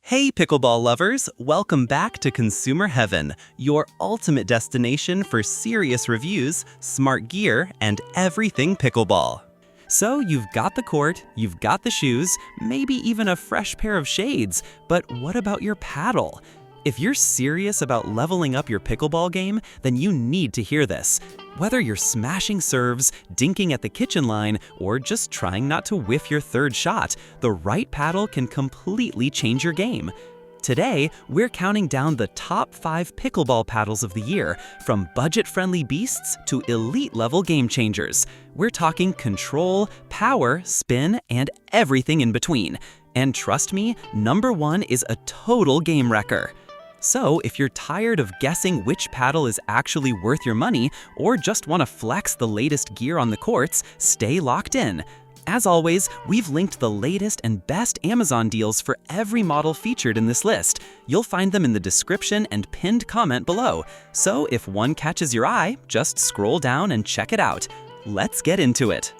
Hey pickleball lovers, welcome back to Consumer Heaven, your ultimate destination for serious reviews, smart gear, and everything pickleball. So you've got the court, you've got the shoes, maybe even a fresh pair of shades, but what about your paddle? If you're serious about leveling up your pickleball game, then you need to hear this. Whether you're smashing serves, dinking at the kitchen line, or just trying not to whiff your third shot, the right paddle can completely change your game. Today, we're counting down the top 5 pickleball paddles of the year, from budget-friendly beasts to elite-level game changers. We're talking control, power, spin, and everything in between. And trust me, number 1 is a total game wrecker. So if you're tired of guessing which paddle is actually worth your money, or just want to flex the latest gear on the courts, stay locked in. As always, we've linked the latest and best Amazon deals for every model featured in this list. You'll find them in the description and pinned comment below. So if one catches your eye, just scroll down and check it out. Let's get into it.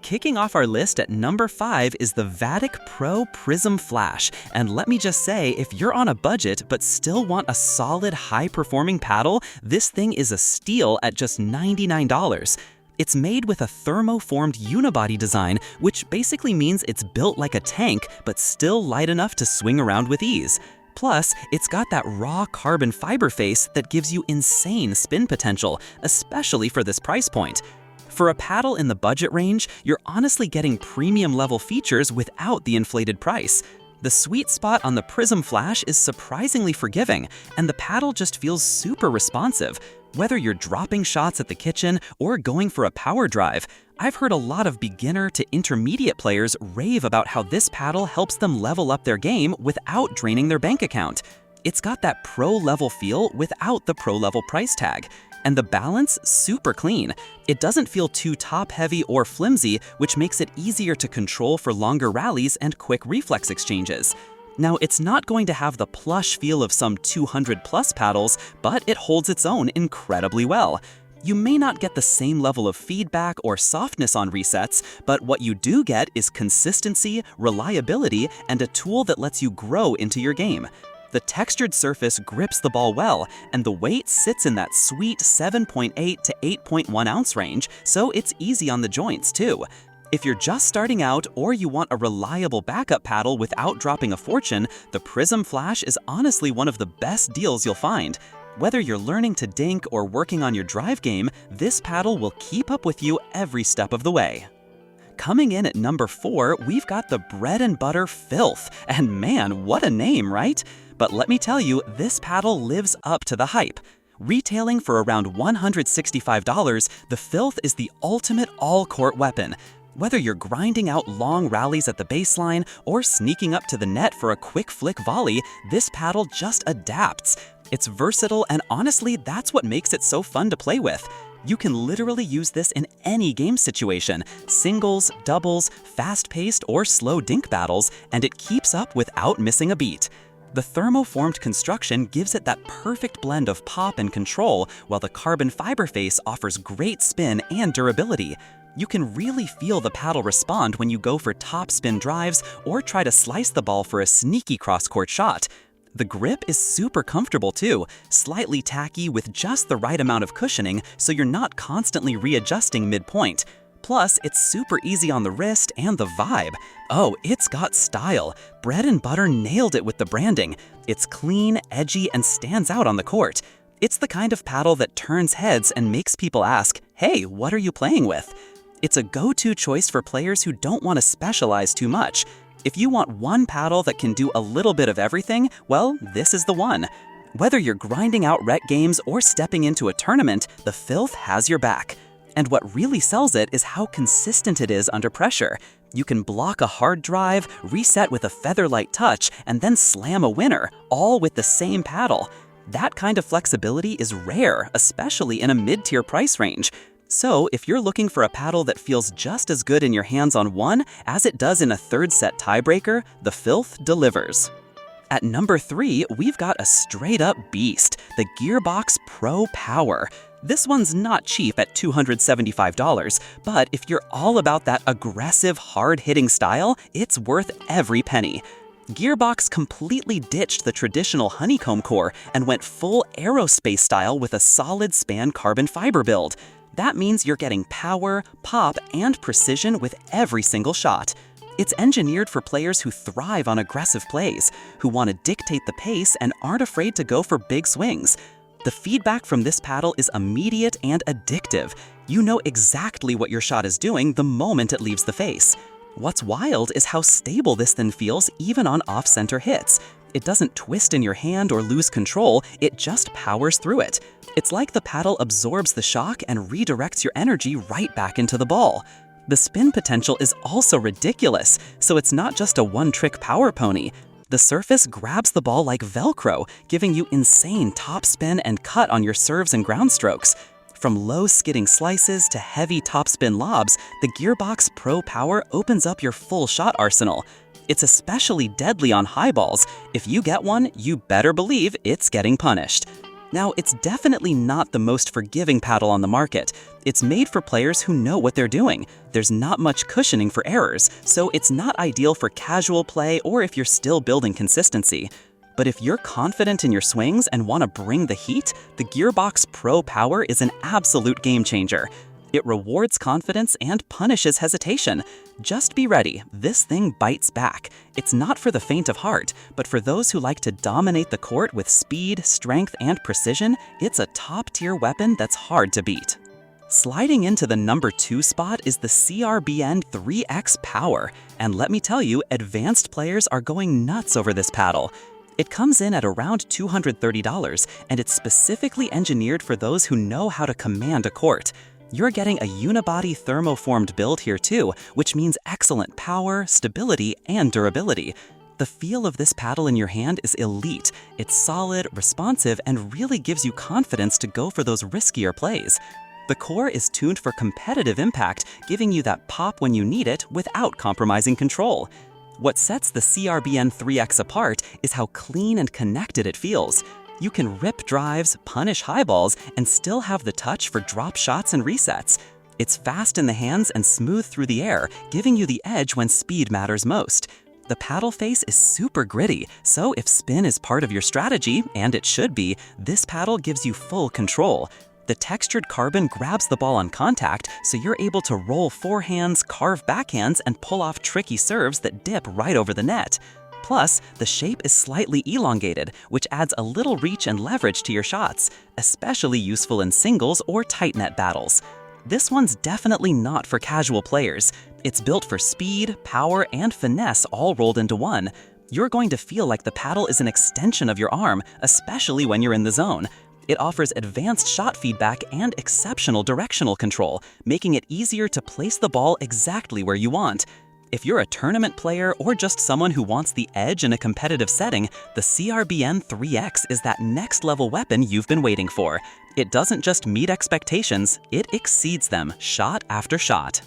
Kicking off our list at number 5 is the Vatic Pro Prism Flash. And let me just say, if you're on a budget but still want a solid, high-performing paddle, this thing is a steal at just $99. It's made with a thermoformed unibody design, which basically means it's built like a tank, but still light enough to swing around with ease. Plus, it's got that raw carbon fiber face that gives you insane spin potential, especially for this price point. For a paddle in the budget range, you're honestly getting premium-level features without the inflated price. The sweet spot on the Prism Flash is surprisingly forgiving, and the paddle just feels super responsive. Whether you're dropping shots at the kitchen or going for a power drive, I've heard a lot of beginner to intermediate players rave about how this paddle helps them level up their game without draining their bank account. It's got that pro-level feel without the pro-level price tag. And the balance, super clean. It doesn't feel too top-heavy or flimsy, which makes it easier to control for longer rallies and quick reflex exchanges. Now, it's not going to have the plush feel of some 200-plus paddles, but it holds its own incredibly well. You may not get the same level of feedback or softness on resets, but what you do get is consistency, reliability, and a tool that lets you grow into your game. The textured surface grips the ball well, and the weight sits in that sweet 7.8 to 8.1 ounce range, so it's easy on the joints too. If you're just starting out or you want a reliable backup paddle without dropping a fortune, the Prism Flash is honestly one of the best deals you'll find. Whether you're learning to dink or working on your drive game, this paddle will keep up with you every step of the way. Coming in at number 4, we've got the Bread and Butter Filth, and man, what a name, right? But let me tell you, this paddle lives up to the hype. Retailing for around $165, the Filth is the ultimate all-court weapon. Whether you're grinding out long rallies at the baseline or sneaking up to the net for a quick flick volley, this paddle just adapts. It's versatile, and honestly, that's what makes it so fun to play with. You can literally use this in any game situation, singles, doubles, fast-paced, or slow dink battles, and it keeps up without missing a beat. The thermoformed construction gives it that perfect blend of pop and control, while the carbon fiber face offers great spin and durability. You can really feel the paddle respond when you go for top spin drives or try to slice the ball for a sneaky cross-court shot. The grip is super comfortable too, slightly tacky with just the right amount of cushioning so you're not constantly readjusting mid-point. Plus, it's super easy on the wrist and the vibe. Oh, it's got style. Bread and Butter nailed it with the branding. It's clean, edgy, and stands out on the court. It's the kind of paddle that turns heads and makes people ask, "Hey, what are you playing with?" It's a go-to choice for players who don't want to specialize too much. If you want one paddle that can do a little bit of everything, well, this is the one. Whether you're grinding out rec games or stepping into a tournament, the Filth has your back. And what really sells it is how consistent it is under pressure. You can block a hard drive, reset with a feather-light touch, and then slam a winner, all with the same paddle. That kind of flexibility is rare, especially in a mid-tier price range. So if you're looking for a paddle that feels just as good in your hands on one as it does in a third-set tiebreaker, the Filth delivers. At number 3, we've got a straight-up beast, the Gearbox Pro Power. This one's not cheap at $275, but if you're all about that aggressive, hard-hitting style, it's worth every penny. Gearbox completely ditched the traditional honeycomb core and went full aerospace style with a solid span carbon fiber build. That means you're getting power, pop, and precision with every single shot. It's engineered for players who thrive on aggressive plays, who want to dictate the pace and aren't afraid to go for big swings. The feedback from this paddle is immediate and addictive. You know exactly what your shot is doing the moment it leaves the face. What's wild is how stable this thing feels even on off-center hits. It doesn't twist in your hand or lose control, it just powers through it. It's like the paddle absorbs the shock and redirects your energy right back into the ball. The spin potential is also ridiculous, so it's not just a one-trick power pony. The surface grabs the ball like Velcro, giving you insane topspin and cut on your serves and ground strokes. From low skidding slices to heavy topspin lobs, the Gearbox Pro Power opens up your full shot arsenal. It's especially deadly on high balls. If you get one, you better believe it's getting punished. Now, it's definitely not the most forgiving paddle on the market. It's made for players who know what they're doing. There's not much cushioning for errors, so it's not ideal for casual play or if you're still building consistency. But if you're confident in your swings and want to bring the heat, the Gearbox Pro Power is an absolute game changer. It rewards confidence and punishes hesitation. Just be ready, this thing bites back. It's not for the faint of heart, but for those who like to dominate the court with speed, strength, and precision, it's a top-tier weapon that's hard to beat. Sliding into the number 2 spot is the CRBN 3X Power, and let me tell you, advanced players are going nuts over this paddle. It comes in at around $230, and it's specifically engineered for those who know how to command a court. You're getting a unibody thermoformed build here too, which means excellent power, stability, and durability. The feel of this paddle in your hand is elite. It's solid, responsive, and really gives you confidence to go for those riskier plays. The core is tuned for competitive impact, giving you that pop when you need it without compromising control. What sets the CRBN 3X apart is how clean and connected it feels. You can rip drives, punish high balls, and still have the touch for drop shots and resets. It's fast in the hands and smooth through the air, giving you the edge when speed matters most. The paddle face is super gritty, so if spin is part of your strategy, and it should be, this paddle gives you full control. The textured carbon grabs the ball on contact, so you're able to roll forehands, carve backhands, and pull off tricky serves that dip right over the net. Plus, the shape is slightly elongated, which adds a little reach and leverage to your shots, especially useful in singles or tight net battles. This one's definitely not for casual players. It's built for speed, power, and finesse all rolled into one. You're going to feel like the paddle is an extension of your arm, especially when you're in the zone. It offers advanced shot feedback and exceptional directional control, making it easier to place the ball exactly where you want. If you're a tournament player or just someone who wants the edge in a competitive setting, the CRBN 3X is that next-level weapon you've been waiting for. It doesn't just meet expectations, it exceeds them, shot after shot.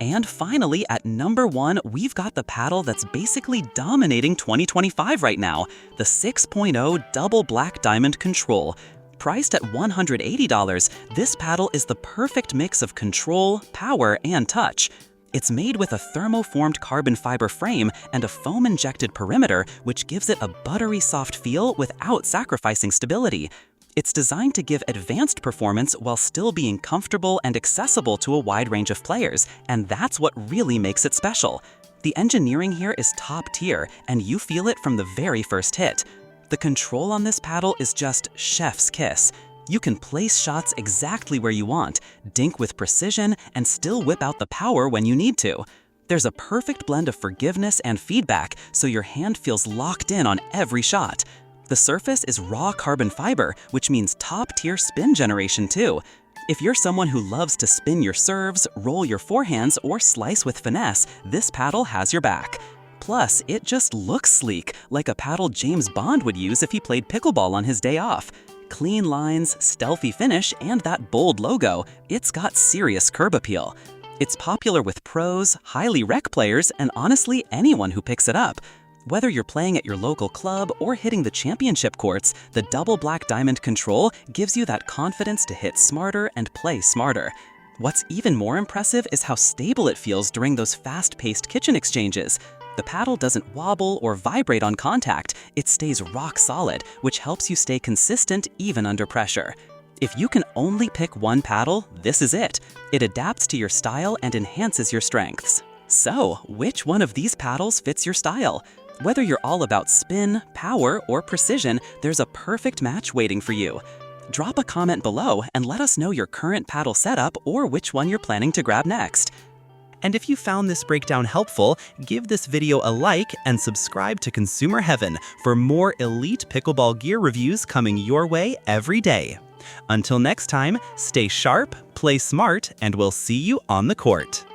And finally, at number 1, we've got the paddle that's basically dominating 2025 right now, the 6.0 Double Black Diamond Control. Priced at $180, this paddle is the perfect mix of control, power, and touch. It's made with a thermoformed carbon fiber frame and a foam-injected perimeter, which gives it a buttery soft feel without sacrificing stability. It's designed to give advanced performance while still being comfortable and accessible to a wide range of players, and that's what really makes it special. The engineering here is top tier, and you feel it from the very first hit. The control on this paddle is just chef's kiss. You can place shots exactly where you want, dink with precision, and still whip out the power when you need to. There's a perfect blend of forgiveness and feedback, so your hand feels locked in on every shot. The surface is raw carbon fiber, which means top-tier spin generation too. If you're someone who loves to spin your serves, roll your forehands, or slice with finesse, this paddle has your back. Plus, it just looks sleek, like a paddle James Bond would use if he played pickleball on his day off. Clean lines, stealthy finish, and that bold logo, it's got serious curb appeal. It's popular with pros, highly rec players, and honestly anyone who picks it up. Whether you're playing at your local club or hitting the championship courts, the double black diamond control gives you that confidence to hit smarter and play smarter. What's even more impressive is how stable it feels during those fast-paced kitchen exchanges. The paddle doesn't wobble or vibrate on contact, it stays rock solid, which helps you stay consistent even under pressure. If you can only pick one paddle, this is it. It adapts to your style and enhances your strengths. So, which one of these paddles fits your style? Whether you're all about spin, power, or precision, there's a perfect match waiting for you. Drop a comment below and let us know your current paddle setup or which one you're planning to grab next. And if you found this breakdown helpful, give this video a like and subscribe to Consumer Heaven for more elite pickleball gear reviews coming your way every day. Until next time, stay sharp, play smart, and we'll see you on the court.